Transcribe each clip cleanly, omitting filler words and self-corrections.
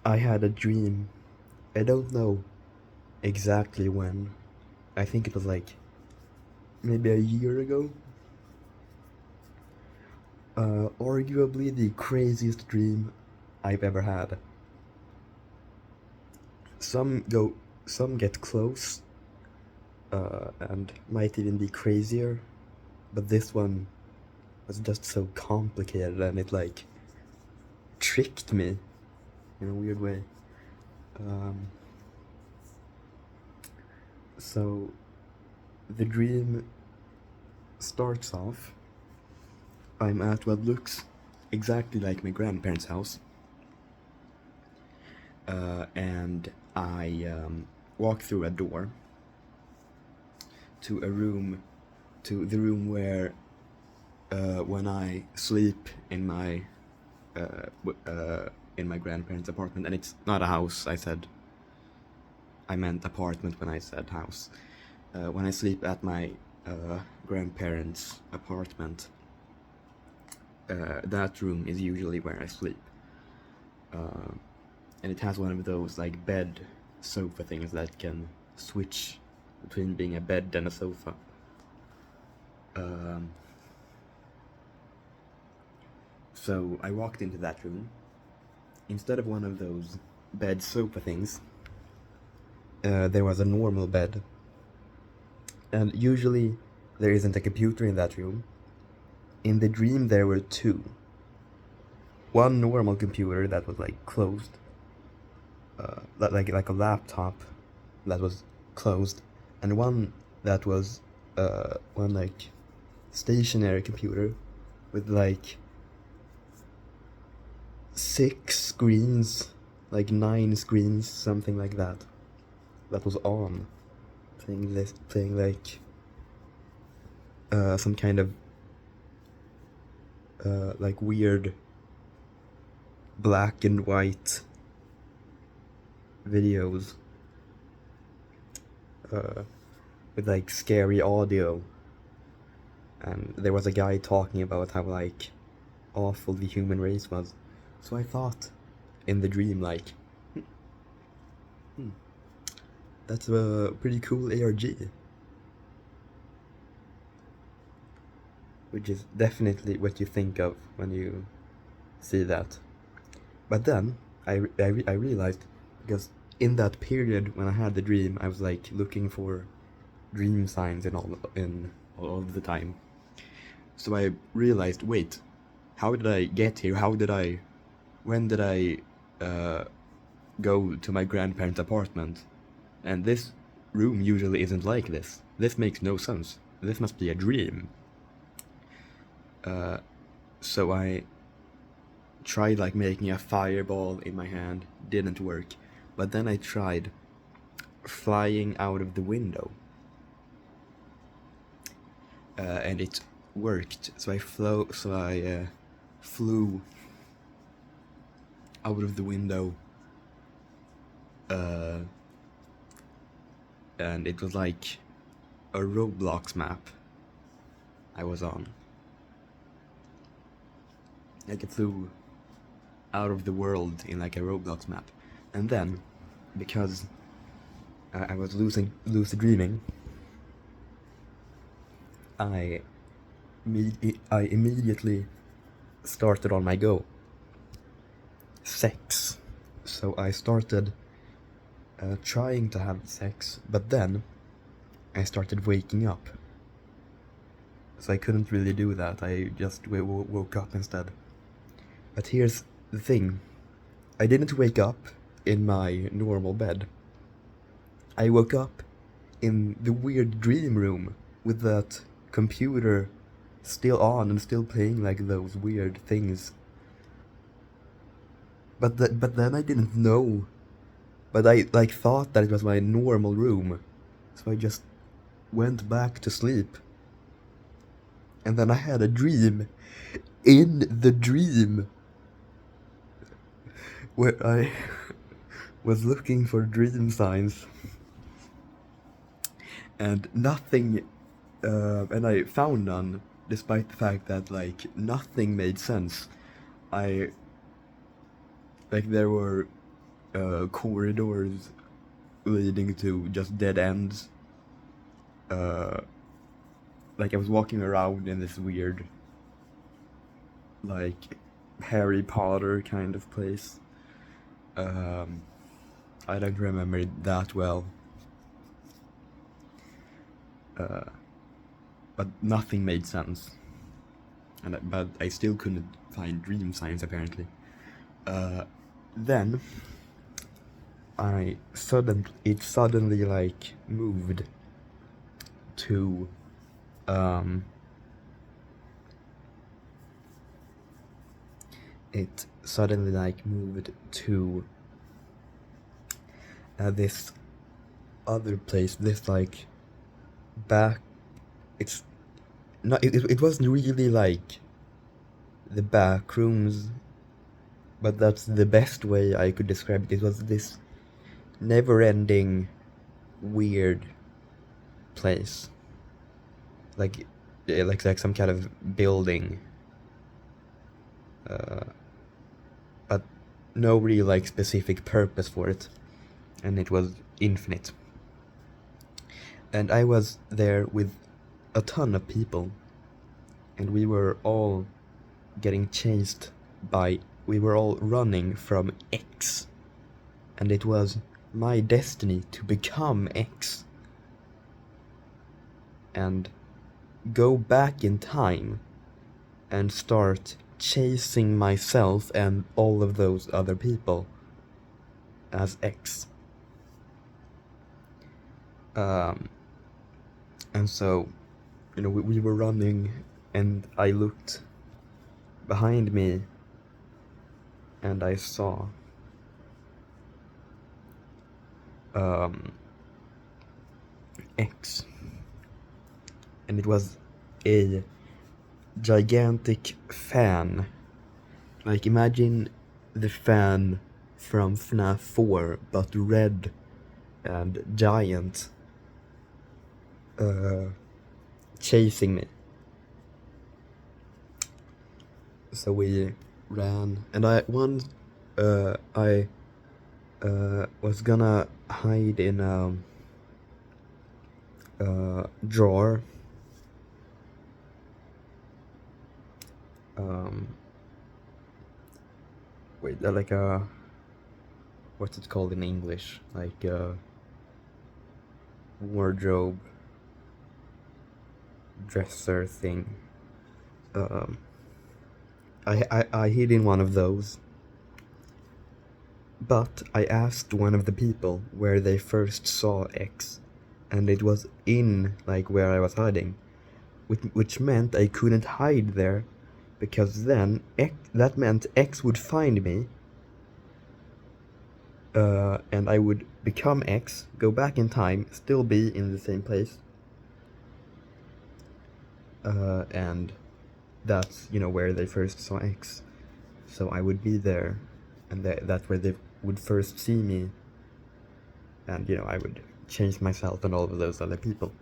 I had a dream. I don't know exactly when. I think it was like maybe a year ago. Arguably the craziest dream I've ever had. Some go, some get close, and might even be crazier, but this one was just so complicated and it like tricked me in a weird way. Um, so the dream starts off. I'm at what looks exactly like my grandparents' house, and I walk through a door to a room, to the room where when I sleep in my grandparents' apartment, and it's not a house. I meant apartment when I said house. When I sleep at my grandparents' apartment, that room is usually where I sleep, and it has one of those like bed sofa things that can switch between being a bed and a sofa. So I walked into that room. Instead of one of those bed sofa things, there was a normal bed. And usually there isn't a computer in that room. In the dream there were two. One normal computer that was like closed, like a laptop that was closed, and one that was one like stationary computer with like 6 screens, like 9 screens, something like that. That was on, playing like some kind of like weird black and white videos with like scary audio, and there was a guy talking about how like awful the human race was. So I thought in the dream like, that's a pretty cool ARG, which is definitely what you think of when you see that. But then I realized, because in that period when I had the dream, I was like looking for dream signs in all of the time. So I realized, wait, how did I get here? When did I go to my grandparents' apartment? And this room usually isn't like this. This makes no sense. This must be a dream. So I tried like making a fireball in my hand, didn't work. But then I tried flying out of the window, and it worked. So I flew out of the window, and it was like a Roblox map I was on. Like, it flew out of the world in like a Roblox map. And then, because I was lucid dreaming, I immediately started on my go. Sex. So I started trying to have sex, but then I started waking up. So I couldn't really do that. I just woke up instead. But here's the thing. I didn't wake up in my normal bed. I woke up in the weird dream room with that computer still on and still playing like those weird things. But then I didn't know. But I like thought that it was my normal room. So I just went back to sleep. And then I had a dream in the dream where I was looking for dream signs, and nothing, and I found none, despite the fact that like nothing made sense. There were corridors leading to just dead ends. Like I was walking around in this weird, like, Harry Potter kind of place. I don't remember it that well. But nothing made sense. But I still couldn't find dream signs, apparently. Then it suddenly like moved to it suddenly like moved to this other place, this like back. It's not. It wasn't really like the back rooms, but that's the best way I could describe it. It was this never-ending, weird place, like some kind of building, but no real like specific purpose for it, and it was infinite. And I was there with a ton of people, and we were all getting chased by. We were all running from X, and it was my destiny to become X and go back in time and start chasing myself and all of those other people as X. And so, we were running, and I looked behind me, and I saw X, and it was a gigantic fan. Like, imagine the fan from FNAF 4, but red and giant, chasing me. So we ran, and I was gonna hide in a drawer. Like a, what's it called in English? Like a wardrobe dresser thing. I hid in one of those. But I asked one of the people where they first saw X, and it was in, like, where I was hiding, which meant I couldn't hide there, because then that meant X would find me, and I would become X, go back in time, still be in the same place, and that's, where they first saw X. So I would be there, and that's where they would first see me, and, I would change myself and all of those other people.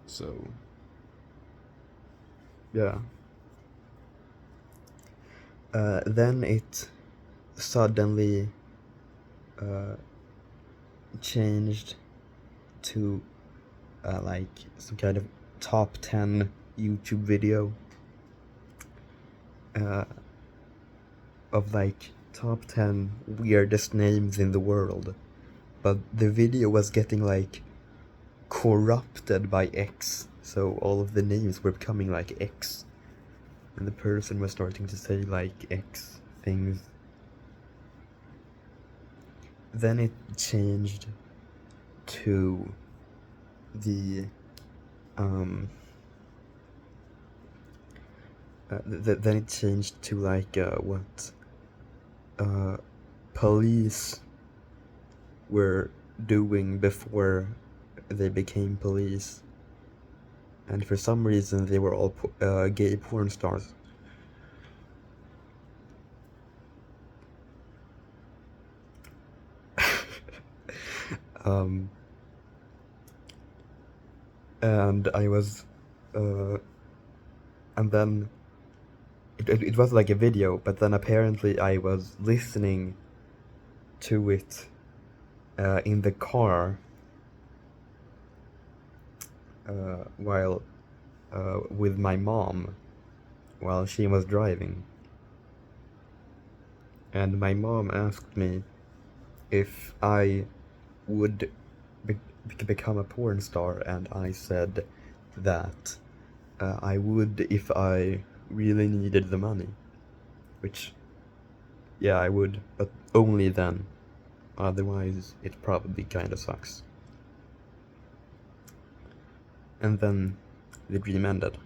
So, yeah. Then it suddenly changed to like some kind of top 10 YouTube video of like top 10 weirdest names in the world, but the video was getting like corrupted by X, so all of the names were becoming like X, and the person was starting to say like X things. Then it changed to the then it changed to like what police were doing before they became police, and for some reason they were all gay porn stars. And I was and then it was like a video, but then apparently I was listening to it in the car while with my mom while she was driving. And my mom asked me if I would become a porn star, and I said that I would if I really needed the money. Which, yeah, I would, but only then. Otherwise, it probably kinda sucks. And then the dream ended.